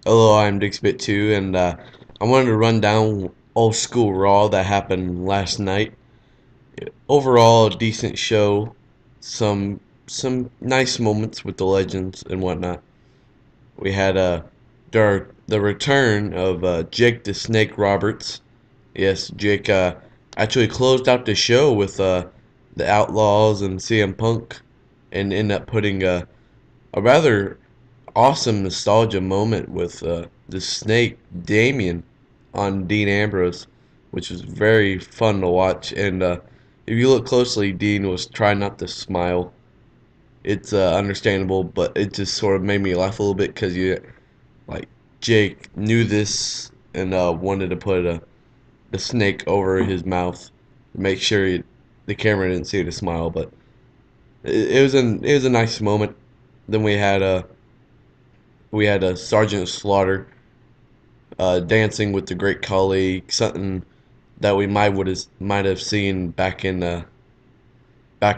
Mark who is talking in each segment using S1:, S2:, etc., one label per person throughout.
S1: Hello, I'm Dixbit2, and I wanted to run down old school Raw that happened last night. Overall, a decent show, some nice moments with the legends and whatnot. We had the return of Jake the Snake Roberts. Yes, Jake actually closed out the show with the Outlaws and CM Punk, and ended up putting a rather awesome nostalgia moment with the snake Damien on Dean Ambrose, which was very fun to watch. And if you look closely, Dean was trying not to smile. It's understandable, but it just sort of made me laugh a little bit because you like Jake knew this and wanted to put the snake over his mouth to make sure the camera didn't see the smile. But it was a nice moment. Then we had a Sergeant Slaughter dancing with the Great Khali, something that we might have seen back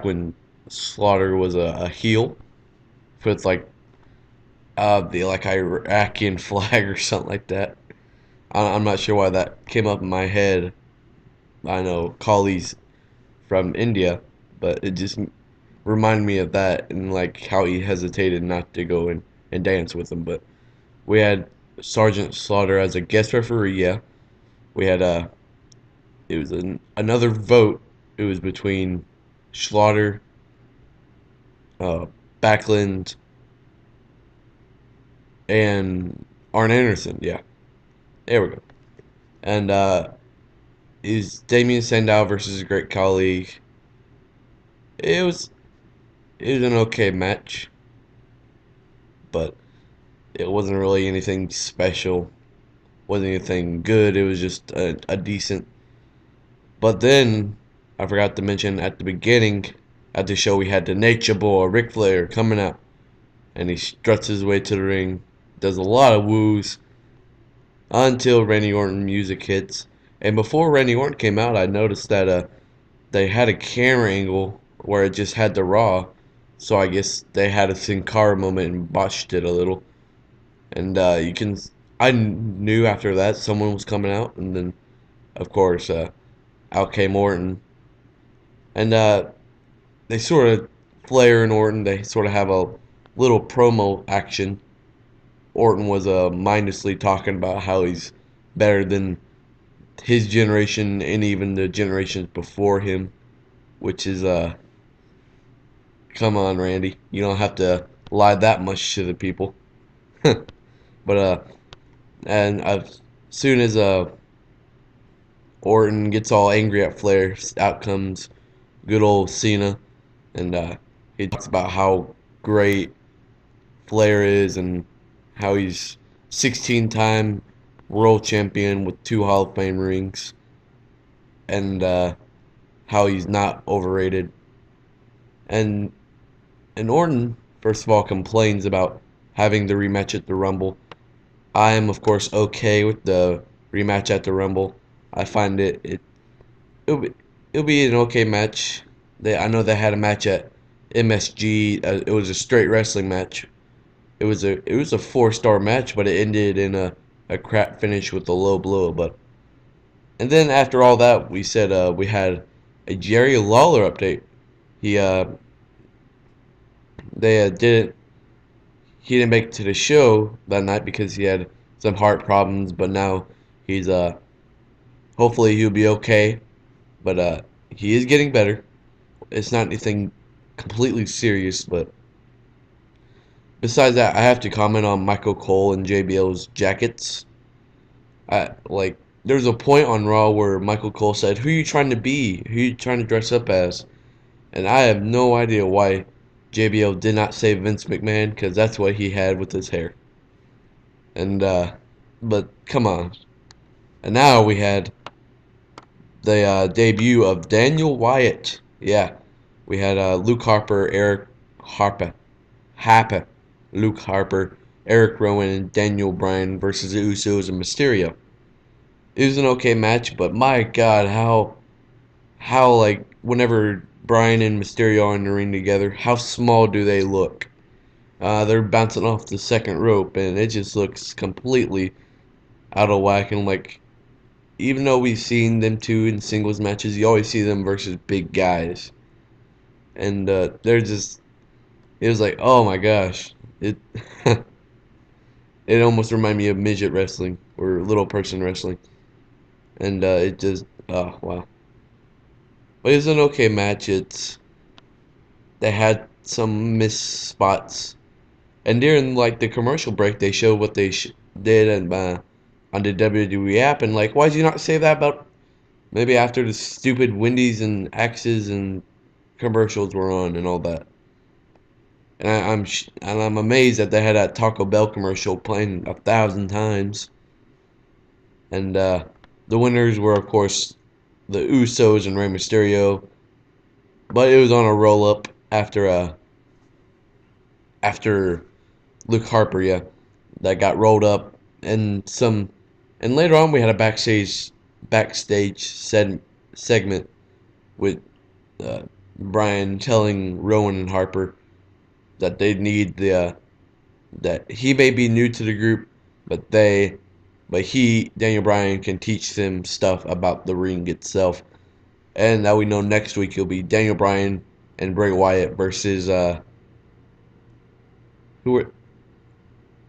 S1: when Slaughter was a heel with the Iraqian flag or something like that. I'm not sure why that came up in my head. I know Khali's from India, but it just reminded me of that and like how he hesitated not to go and dance with him. But we had Sergeant Slaughter as a guest referee. Yeah, we had it was another vote. It was between Slaughter, uh, Backlund, and Arn Anderson. Yeah, there we go. And is Damien Sandow versus Great Khali. It was it was an okay match, but it wasn't really anything special. Wasn't anything good. It was just a decent. But then I forgot to mention at the beginning at the show we had the Nature Boy Ric Flair coming out, and he struts his way to the ring, does a lot of woos until Randy Orton music hits. And before Randy Orton came out, I noticed that they had a camera angle where it just had the Raw, so I guess they had a Sin Cara moment and botched it a little. And I knew after that someone was coming out, and then of course out came Orton, and they sort of Flair and Orton they sort of have a little promo action. Orton was mindlessly talking about how he's better than his generation and even the generations before him, which is come on, Randy, you don't have to lie that much to the people. But and as soon as Orton gets all angry at Flair, out comes good old Cena, and he talks about how great Flair is and how he's 16-time world champion with 2 Hall of Fame rings, and how he's not overrated. And Orton, first of all, complains about having the rematch at the Rumble. I am, of course, okay with the rematch at the Rumble. I find it'll be it'll be an okay match. I know they had a match at MSG. It was a straight wrestling match. It was a 4-star match, but it ended in a crap finish with a low blow. But and then after all that, we said we had a Jerry Lawler update. He they didn't he didn't make it to the show that night because he had some heart problems. But now he's hopefully he'll be okay. But he is getting better. It's not anything completely serious, but besides that, I have to comment on Michael Cole and JBL's jackets. There was a point on Raw where Michael Cole said, "Who are you trying to be? Who are you trying to dress up as?" And I have no idea why JBL did not say Vince McMahon because that's what he had with his hair. And but come on. And now we had the debut of Daniel Wyatt. Yeah, we had Luke Harper, Harper, Luke Harper, Eric Rowan, and Daniel Bryan versus the Usos and Mysterio. It was an okay match, but my God, how like whenever Bryan and Mysterio are in the ring together, how small do they look? They're bouncing off the second rope, and it just looks completely out of whack. And like, even though we've seen them two in singles matches, you always see them versus big guys, and they're just. It was like, oh my gosh, it. It almost reminded me of midget wrestling or little person wrestling, and it just, oh wow. But it was an okay match. They had some missed spots. And during like the commercial break, they showed what they did and on the WWE app, and like, why'd you not say that about maybe after the stupid Wendy's and Axes and commercials were on and all that? And I'm amazed that they had that Taco Bell commercial playing 1,000 times. And the winners were of course the Usos and Rey Mysterio, but it was on a roll up after Luke Harper, yeah, that got rolled up, and later on we had a backstage segment with uh, Brian telling Rowan and Harper that they need that he may be new to the group, but Daniel Bryan can teach them stuff about the ring itself, and now we know next week it'll be Daniel Bryan and Bray Wyatt versus who are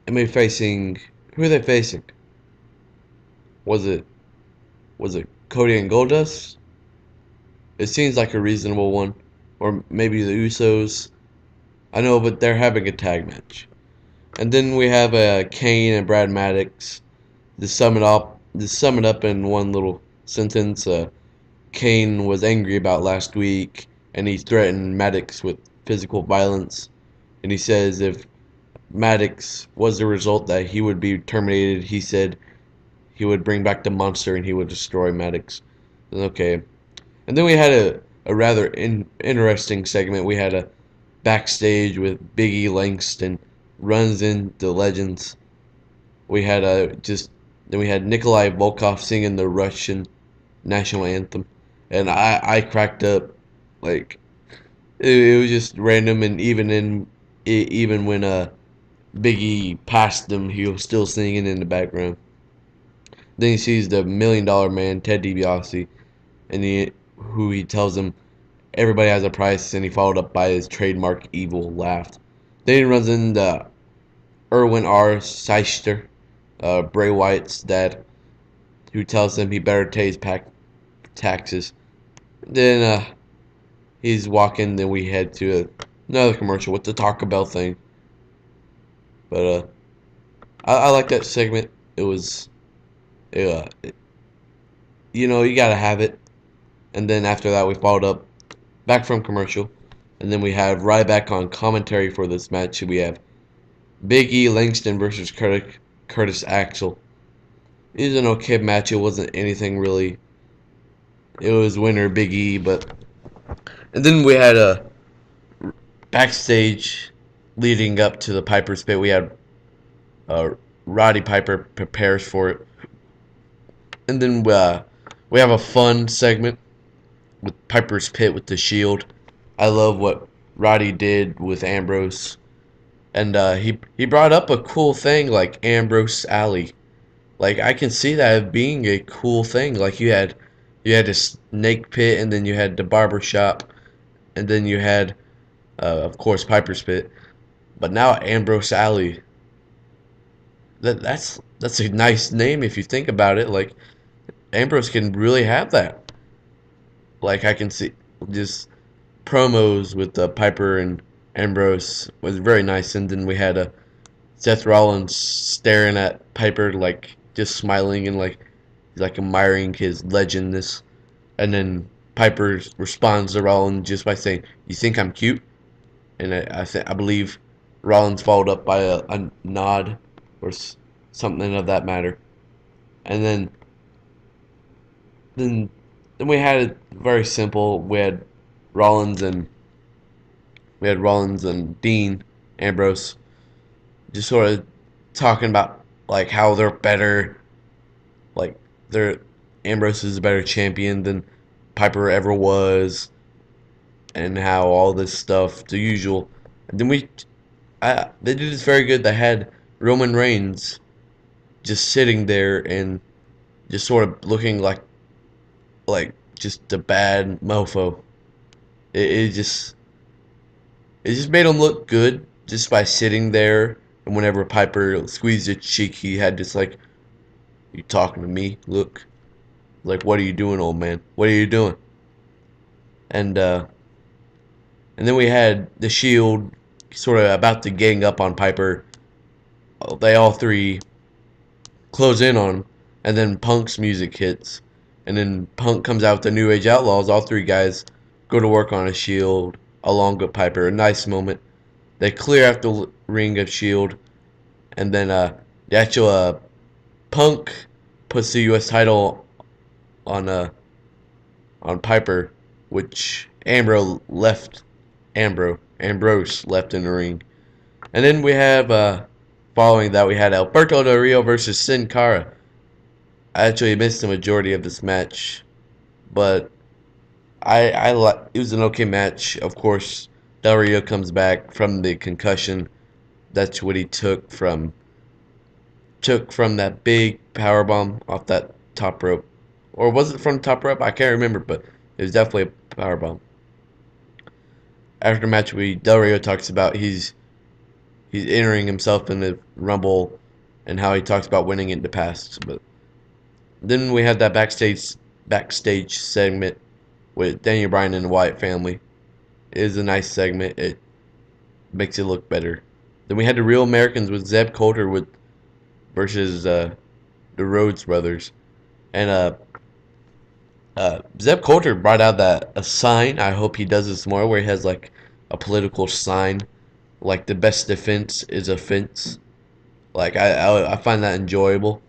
S1: am they facing? Who are they facing? Was it was it Cody and Goldust? It seems like a reasonable one, or maybe the Usos. I know, but they're having a tag match. And then we have Kane and Brad Maddox. To sum it up in one little sentence, Kane was angry about last week, and he threatened Maddox with physical violence. And he says if Maddox was the result that he would be terminated, he said he would bring back the monster and he would destroy Maddox. Okay. And then we had a rather interesting segment. We had a backstage with Biggie Langston runs into Legends. We had a just then we had Nikolai Volkov singing the Russian national anthem, and I cracked up like it was just random, and even when Biggie passed him, he was still singing in the background. Then he sees the $1 Million Man Ted DiBiase, and he tells him everybody has a price, and he followed up by his trademark evil laugh. Then he runs into Erwin R. Seister, Bray Wyatt's dad, who tells him he better pay his taxes. Then he's walking, then we head to another commercial with the Taco Bell thing. But I like that segment. It was, you gotta have it. And then after that, we followed up back from commercial, and then we have Ryback on commentary for this match. We have Big E Langston versus Curtis Axel. It was an okay match. It wasn't anything really. It was winner Big E, but and then we had a backstage leading up to the Piper's Pit. We had Roddy Piper prepares for it, and then we have a fun segment with Piper's Pit with the Shield. I love what Roddy did with Ambrose, and he brought up a cool thing like Ambrose Alley. Like I can see that being a cool thing. Like you had a snake pit, and then you had the barber shop, and then you had of course Piper's Pit. But now Ambrose Alley. That's a nice name if you think about it. Like Ambrose can really have that. Like I can see just promos with Piper and Ambrose was very nice, and then we had Seth Rollins staring at Piper like just smiling and like admiring his legendness, and then Piper responds to Rollins just by saying, "You think I'm cute?" And I believe Rollins followed up by a nod or something of that matter, and then then we had it very simple. Rollins and we had Rollins and Dean Ambrose just sort of talking about like how they're better, like they're Ambrose is a better champion than Piper ever was, and how all this stuff, the usual. And then they did this very good. They had Roman Reigns just sitting there and just sort of looking like just a bad mofo. It, it just it just made him look good just by sitting there. And whenever Piper squeezed his cheek, he had this like, "You talking to me? Look, like what are you doing, old man? What are you doing?" And and then we had the Shield sort of about to gang up on Piper. They all three close in on him, and then Punk's music hits, and then Punk comes out with the New Age Outlaws. All three guys go to work on a Shield along with Piper. A nice moment. They clear out the ring of Shield, and then the actual Punk puts the U.S. title on Piper, which Ambrose left in the ring. And then we have following that we had Alberto Del Rio versus Sin Cara. I actually missed the majority of this match, but it was an okay match. Of course, Del Rio comes back from the concussion. That's what he took from that big power bomb off that top rope, or was it from the top rope? I can't remember, but it was definitely a power bomb. After the match, Del Rio talks about he's entering himself in the Rumble, and how he talks about winning in the past. But then we had that backstage segment with Daniel Bryan and the Wyatt family. It is a nice segment. It makes it look better. Then we had the Real Americans with Zeb Coulter versus the Rhodes brothers, and Zeb Coulter brought out that a sign. I hope he does this more, where he has like a political sign, like the best defense is a fence. Like I find that enjoyable,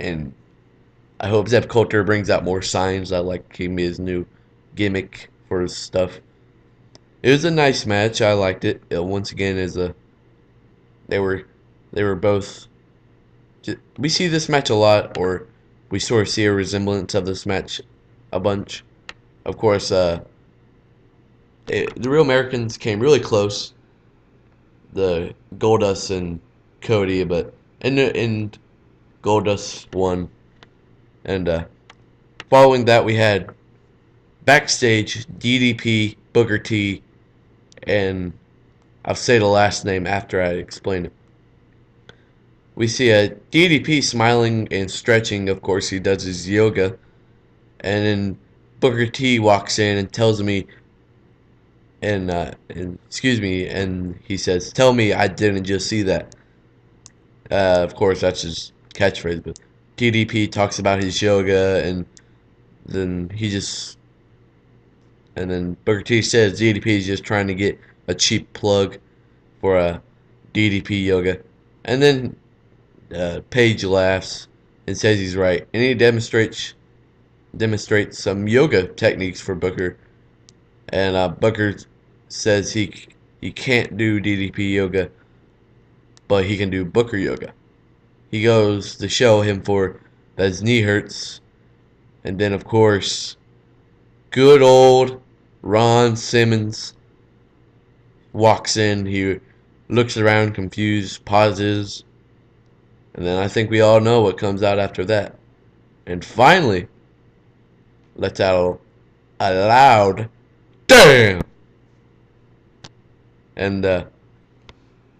S1: and I hope Zeb Coulter brings out more signs. I like him his new gimmick for his stuff. It was a nice match. I liked it. Once again, as a they were they were both. We see this match a lot, or we sort of see a resemblance of this match a bunch. Of course, the Real Americans came really close. The Goldust and Cody, but in Goldust won. And following that, we had backstage DDP, Booker T, and I'll say the last name after I explain it. We see a DDP smiling and stretching. Of course, he does his yoga. And then Booker T walks in and tells me, and excuse me, and he says, "Tell me I didn't just see that." Of course, that's his catchphrase. But DDP talks about his yoga, and then he just, and then Booker T says DDP is just trying to get a cheap plug for a DDP yoga, and then Paige laughs and says he's right, and he demonstrates some yoga techniques for Booker, and Booker says he can't do DDP yoga, but he can do Booker yoga. He goes to show him for that his knee hurts, and then of course, good old Ron Simmons walks in. He looks around confused, pauses, and then I think we all know what comes out after that. And finally, lets out a loud damn. And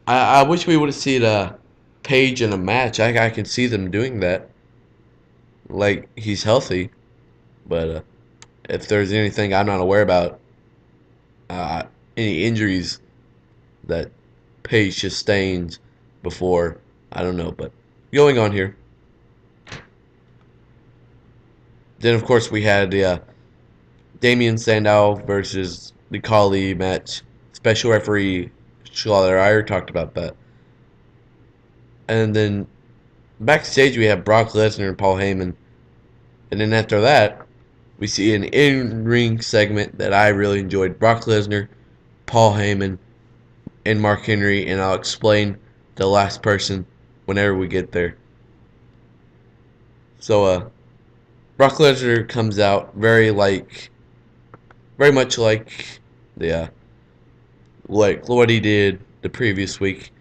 S1: I wish we would have seen Paige in a match. I can see them doing that. Like, he's healthy, but if there's anything I'm not aware about, uh, any injuries that Paige sustained before, I don't know. But going on here. Then, of course, we had the Damien Sandow versus the Khali match. Special referee Charlotte Iyer talked about that. And then backstage we have Brock Lesnar and Paul Heyman. And then after that, we see an in-ring segment that I really enjoyed. Brock Lesnar, Paul Heyman, and Mark Henry. And I'll explain the last person whenever we get there. So, Brock Lesnar comes out very much like the like what he did the previous week,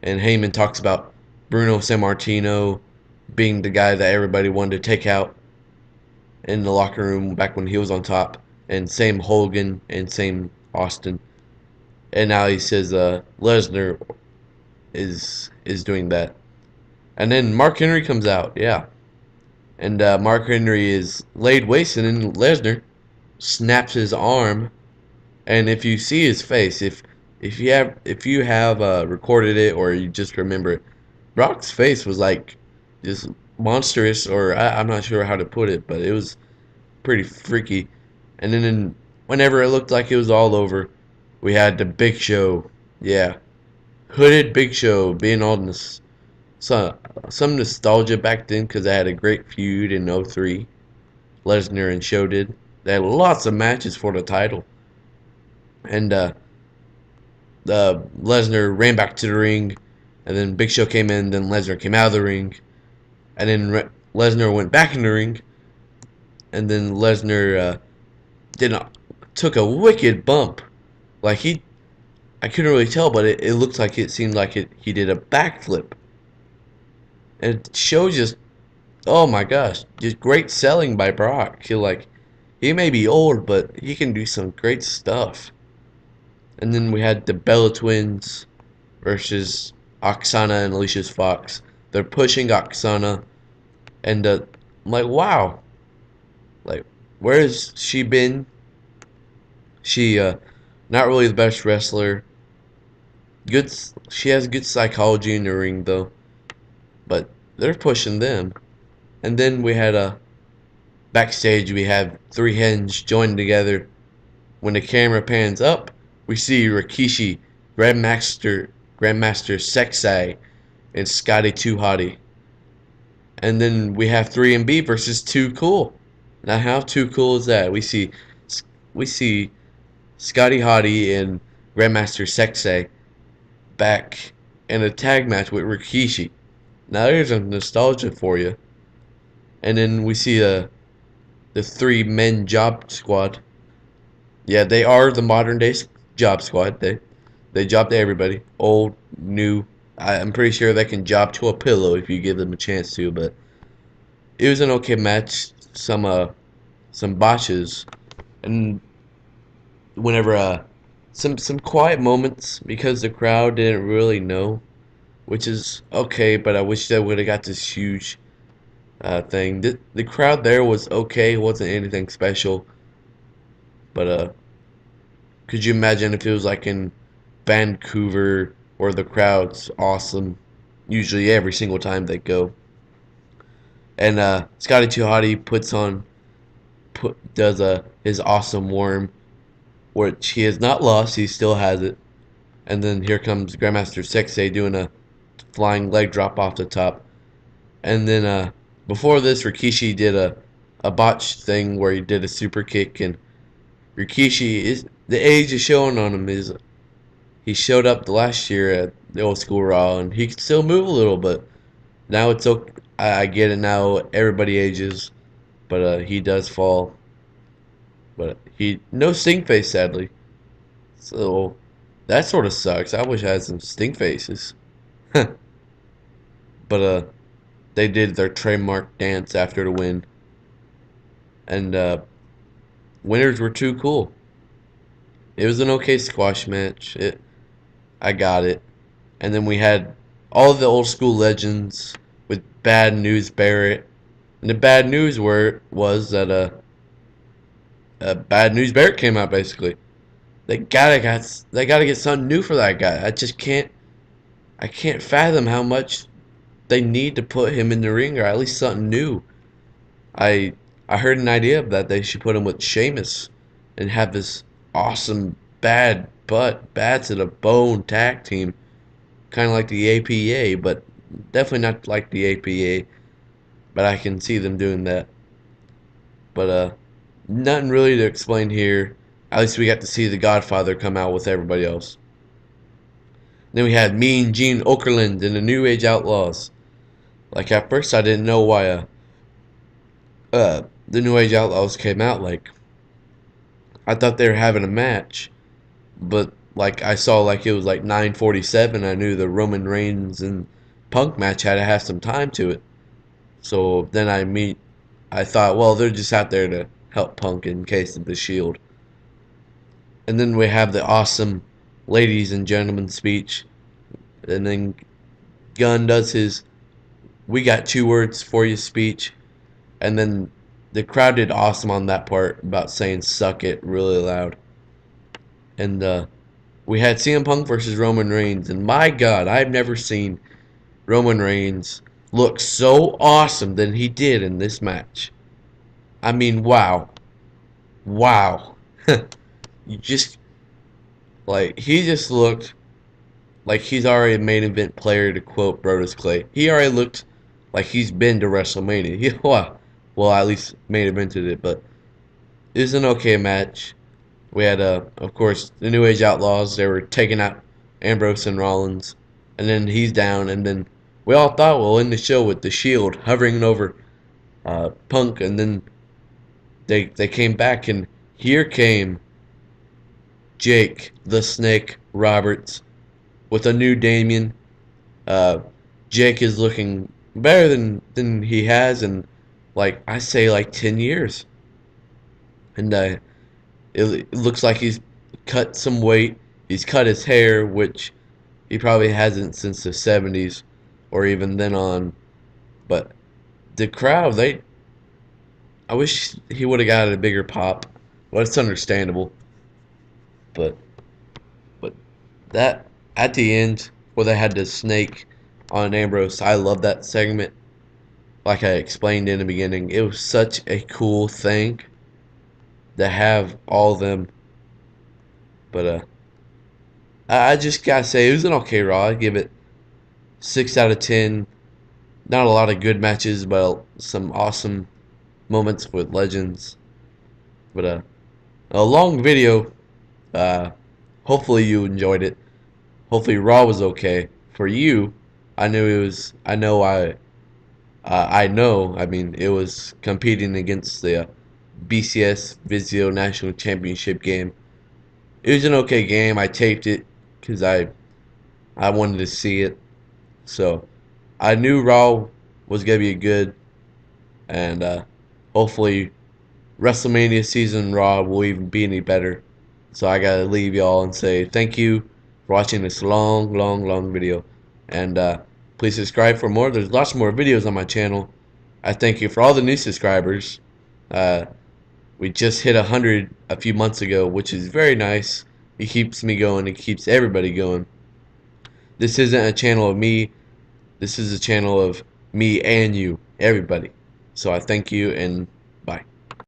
S1: and Heyman talks about Bruno Sammartino being the guy that everybody wanted to take out in the locker room back when he was on top, and same Hogan and same Austin. And now he says Lesnar is doing that. And then Mark Henry comes out, yeah. And Mark Henry is laid waste, and then Lesnar snaps his arm. And if you see his face, if you have recorded it or you just remember it, Brock's face was like just monstrous, or I'm not sure how to put it, but it was pretty freaky. And then whenever it looked like it was all over, we had the Big Show, yeah, hooded Big Show being all this some nostalgia back then because they had a great feud in '03. Lesnar and Show did. They had lots of matches for the title, and Lesnar ran back to the ring, and then Big Show came in. Then Lesnar came out of the ring, and then Lesnar went back in the ring, and then Lesnar did not, took a wicked bump. Like I couldn't really tell, but it looked like it seemed like he did a backflip. And it shows just, oh my gosh, just great selling by Brock. He may be old, but he can do some great stuff. And then we had the Bella Twins versus Oksana and Alicia Fox. They're pushing Oksana, and I'm like, wow, like where has she been? She not really the best wrestler. Good, she has good psychology in the ring though, but they're pushing them. And then we had a backstage. We have three hens joined together. When the camera pans up, we see Rikishi, Grandmaster Sexay, and Scotty Too Hottie. And then we have 3MB versus Too Cool. Now, how too cool is that? We see Scotty Hottie and Grandmaster Sexay back in a tag match with Rikishi. Now there's some nostalgia for you. And then we see the three men job squad. Yeah, they are the modern day job squad. They job to everybody, old, new. I'm pretty sure they can job to a pillow if you give them a chance to. But it was an okay match. Some botches, and whenever some quiet moments because the crowd didn't really know, which is okay. But I wish they would have got this huge thing. The crowd there was okay. It wasn't anything special. But could you imagine if it was like in Vancouver where the crowd's awesome, usually every single time they go. And Scotty Too Hottie does his awesome worm, which he has not lost. He still has it. And then here comes Grandmaster Sexay doing a flying leg drop off the top. And then before this, Rikishi did a botched thing where he did a super kick, and Rikishi is the age is showing on him. Is he showed up the last year at the old school Raw, and he could still move a little, but now it's okay. I get it now. Everybody ages, but he does fall. But he no stink face, sadly. So that sort of sucks. I wish I had some stink faces. But they did their trademark dance after the win, and winners were too cool. It was an okay squash match. I got it. And then we had all the old school legends with Bad News Barrett. And the bad news was that Bad News Barrett came out basically. They gotta get something new for that guy. I can't fathom how much they need to put him in the ring, or at least something new. I I heard an idea that they should put him with Sheamus and have this awesome bad to the bone tag team, kind of like the APA, but definitely not like the APA. But I can see them doing that. But nothing really to explain here. At least we got to see the Godfather come out with everybody else. Then we had Mean Gene Okerlund and the New Age Outlaws. Like at first I didn't know why the New Age Outlaws came out. Like I thought they were having a match, but like I saw like it was like 9:47. I knew the Roman Reigns and Punk match had to have some time to it. So then I thought, well, they're just out there to help Punk in case of the Shield. And then we have the awesome ladies and gentlemen speech. And then Gunn does his "We got two words for you" speech. And then the crowd did awesome on that part about saying "suck it" really loud. And we had CM Punk versus Roman Reigns. And my God, I've never seen Roman Reigns look so awesome than he did in this match. I mean, wow. Wow. You just, like, he just looked like he's already a main event player, to quote Brodus Clay. He already looked like he's been to WrestleMania. Well, at least main evented it, but it was an okay match. We had, of course, the New Age Outlaws. They were taking out Ambrose and Rollins, and then he's down, and then we all thought we'll end the show with the Shield hovering over Punk, and then they came back, and here came Jake the Snake Roberts with a new Damien. Uh, Jake is looking better than he has in, like, I say, like 10 years. And it looks like he's cut some weight. He's cut his hair, which he probably hasn't since the 70s or even then on. But the crowd, I wish he would have got a bigger pop. Well, it's understandable. But but that at the end where they had the snake on Ambrose, I love that segment. Like I explained in the beginning, it was such a cool thing to have all of them. But I just gotta say it was an okay Raw. I give it 6 out of 10. Not a lot of good matches, but some awesome moments with legends. But a long video. Uh, Hopefully you enjoyed it. Hopefully Raw was okay for you. I knew it was. I know. I know. I mean, it was competing against the BCS Vizio National Championship game. It was an okay game. I taped it because I wanted to see it. So I knew Raw was gonna be good, and hopefully WrestleMania season Raw will even be any better. So I gotta leave y'all and say thank you for watching this long video, and please subscribe for more. There's lots more videos on my channel. I thank you for all the new subscribers. Uh, we just hit 100 a few months ago, which is very nice. It keeps me going. It keeps everybody going. This isn't a channel of me. This is a channel of me and you, everybody. So I thank you, and bye.